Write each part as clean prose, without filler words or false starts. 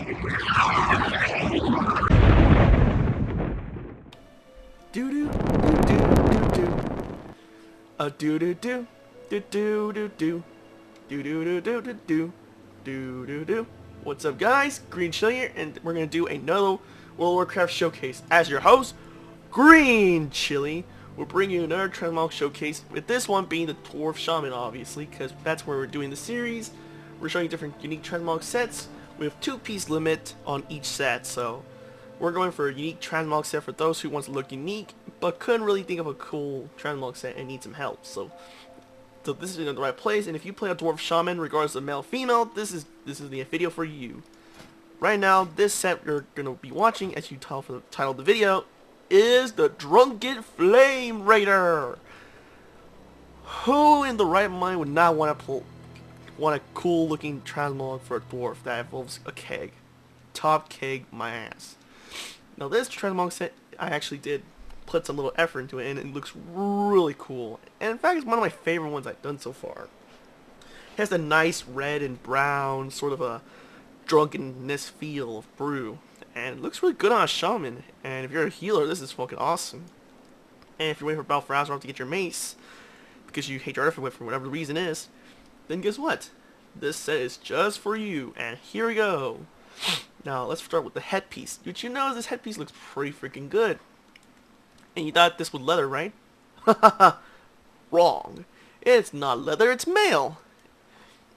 Do do do do do. A do do do do do do do do do do do do do do do do. What's up, guys? Greenchili here, and we're gonna do another World of Warcraft showcase. As your host, Greenchili, we'll bring you another Transmog showcase. With this one being the Dwarf shaman, obviously, because that's where we're doing the series. We're showing different unique Transmog sets with 2-piece limit on each set. So we're going for a unique Transmog set for those who want to look unique but couldn't really think of a cool Transmog set and need some help. So this is in the right place, and if you play a Dwarf shaman, regardless of male or female, this is the video for you. Right now, this set you're gonna be watching, as you tell for the title of the video, is the Drunken Flameraider. Who in the right mind would not want a cool looking Transmog for a dwarf that involves a keg? Top keg my ass. Now this Transmog set, I actually did put some little effort into it, and it looks really cool. And in fact, it's one of my favorite ones I've done so far. It has the nice red and brown, sort of a drunkenness feel of brew, and it looks really good on a shaman. And if you're a healer, this is fucking awesome. And if you're waiting for Battle for Azeroth to get your mace because you hate your artifact whip for whatever the reason is, then guess what? This set is just for you. And here we go. Now let's start with the headpiece. Did you know this headpiece looks pretty freaking good? And you thought this was leather, right? Wrong. It's not leather, it's mail.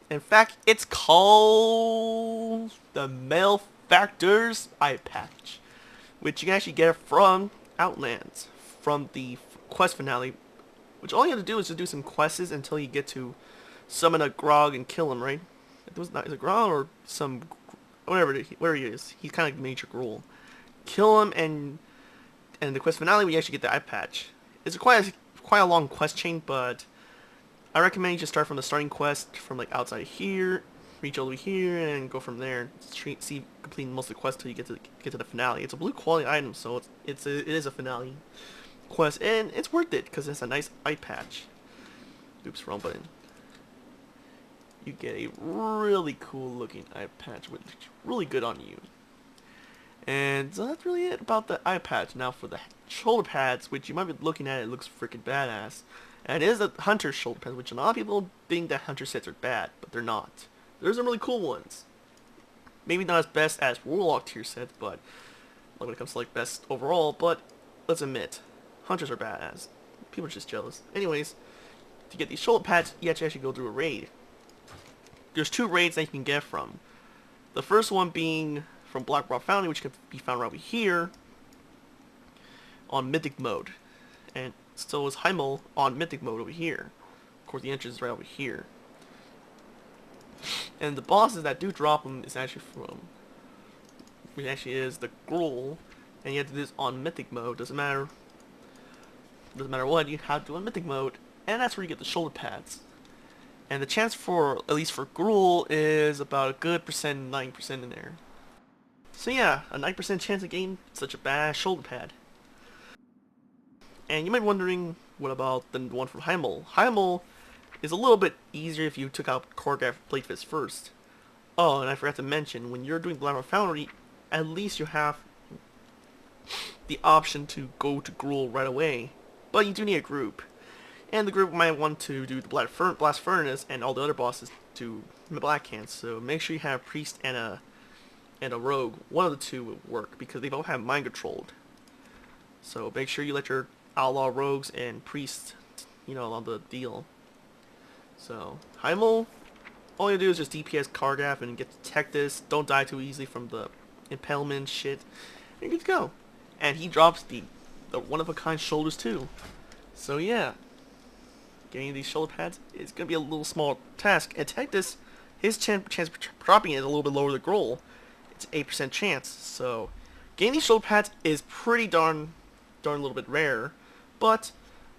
In fact, it's called the Mail Factor's eye patch, which you can actually get from Outlands, from the quest finale, which all you have to do is to do some quests until you get to summon a Grog and kill him, right? Is it Grog or some, whatever he is. He's kind of like Major Gruul. Kill him, and the quest finale, we actually get the eye patch. It's quite a long quest chain, but I recommend you just start from the starting quest, from like outside here, reach all the way here, and go from there. See completing most of the quest till you get to the finale. It's a blue quality item, so it is a finale quest, and it's worth it because it's a nice eye patch. Oops, wrong button. You get a really cool looking eye patch, which looks really good on you. And so that's really it about the eye patch. Now for the shoulder pads, which you might be looking at, it looks freaking badass. And it is a hunter shoulder pad, which a lot of people think that hunter sets are bad, but they're not. There's some really cool ones. Maybe not as best as Warlock tier sets, but when it comes to like best overall, but let's admit, hunters are badass. People are just jealous. Anyways, to get these shoulder pads, you have to actually go through a raid. There's 2 raids that you can get from. The first one being from Black Rock Foundry, which can be found right over here on Mythic mode, and so is Heimel on Mythic mode over here. Of course, the entrance is right over here, and the bosses that do drop them is actually which actually is the Gruul, and you have to do this on Mythic mode. Doesn't matter what, you have to do on Mythic mode, and that's where you get the shoulder pads. And the chance for, at least for Gruul, is about a good 9% in there. So yeah, a 9% chance of getting such a badass shoulder pad. And you might be wondering, what about the one from Heimel? Heimel is a little bit easier if you took out Choreograph Blade Fist first. Oh, and I forgot to mention, when you're doing Black Rock Foundry, at least you have the option to go to Gruul right away. But you do need a group. And the group might want to do the Blast Furnace and all the other bosses to Black Hands. So make sure you have a Priest and a Rogue. One of the 2 will work because they both have mind controlled. So make sure you let your Outlaw Rogues and Priests, on the deal. So Heimel, all you do is just DPS Choreograph and get to tech this. Don't die too easily from the impalement shit. And you're good to go. And he drops the one-of-a-kind shoulders too. So yeah, getting these shoulder pads is going to be a little small task. And Tectus, his chance of dropping it is a little bit lower than Gruul. It's 8% chance. So getting these shoulder pads is pretty darn a little bit rare. But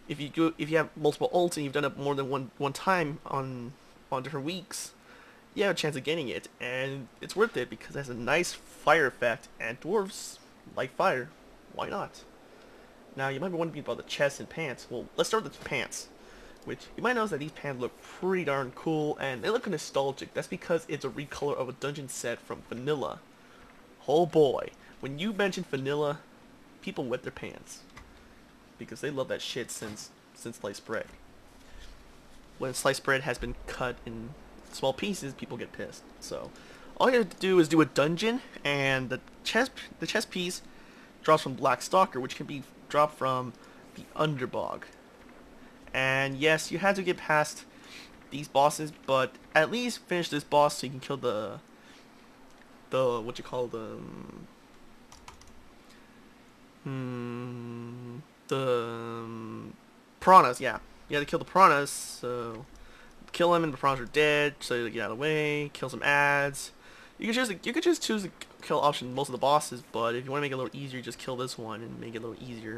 if you have multiple ults and you've done it more than one time on different weeks, you have a chance of getting it, and it's worth it because it has a nice fire effect, and dwarves like fire. Why not? Now you might be wondering about the chest and pants. Well, let's start with the pants, which you might notice that these pants look pretty darn cool, and they look nostalgic. That's because it's a recolor of a dungeon set from Vanilla, Oh boy, when you mention vanilla, people wet their pants because they love that shit since sliced bread. When sliced bread has been cut in small pieces, people get pissed. So all you have to do is do a dungeon, and the chest piece drops from Black Stalker, which can be dropped from the Underbog. And yes, you had to get past these bosses, but at least finish this boss so you can kill the what you call the piranhas. Yeah, you had to kill the piranhas. So kill them, and the piranhas are dead. So you get out of the way. Kill some ads. You could just choose the kill option most of the bosses, but if you want to make it a little easier, just kill this one and make it a little easier.